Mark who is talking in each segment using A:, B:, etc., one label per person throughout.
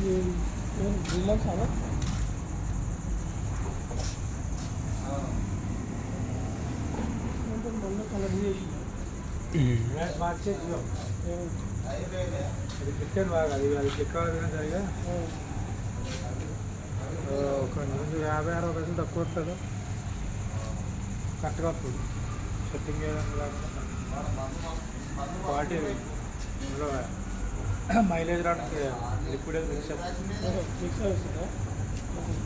A: 3 months అలా మొన్న colour చేసి
B: మార్చే క్లిక్ బాగా అది క్లిక్ అవ్వదు సరిగా ఒక 50-60 పైసలు తక్కువ వస్తుంది కరెక్ట్గా వస్తుంది సెట్టింగ్ చేయడం క్వాలిటీ మైలేజ్ రావడానికి liquid mixer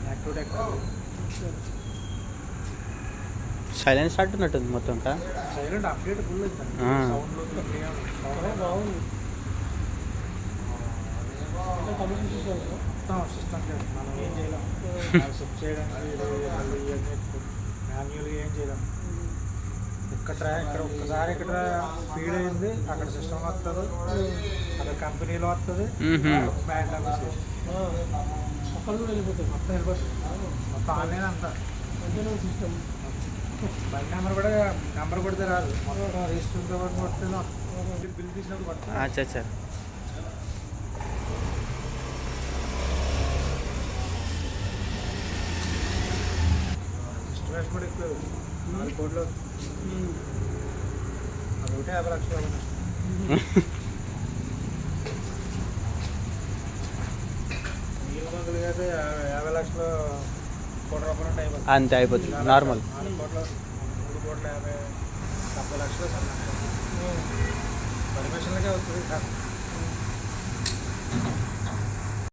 B: active technology
C: silence start ఉన్నట్టుంది మొత్తం
B: సైలెంట్ అప్డేట్ ఫుల్ సౌండ్లో
A: బాగుంది
B: మొత్తం సిస్టమ్ మనం ఏం చేయలేం సెట్ చేయడానికి మాన్యువల్గా ఏం చేయలేం ఇక్కడ ఒక్కసారి ఇక్కడ ఫీడ్ అయింది అక్కడ సిస్టమ్ వస్తుంది అక్కడ కంపెనీలో వస్తుంది బ్యాండ్ ఆఫీస్
A: అక్కడ కూడా వెళ్ళిపోతుంది
B: మొత్తం వెళ్ళిపోతుంది మొత్తం ఆన్లైన్ అంతా
A: సిస్టమ్
B: బండి నెంబర్ కొడితే రాదు మొత్తం రిజిస్టర్ వరకు కొడితే బిల్ తీసినప్పుడు కొడతా
C: అచ్చా
B: ఎస్టిమేషన్ కూడా ఎక్కువ 4 కోట్లు అది ఒకటే 50 లక్షలు నీళ్ళ మందులు అయితే 50 లక్షలు ₹1 కోటి అయిపోతుంది
C: అంతే అయిపోతుంది నార్మల్
B: 4 కోట్ల 3 కోట్ల 70 లక్షలు పర్మిషన్లకే వస్తుంది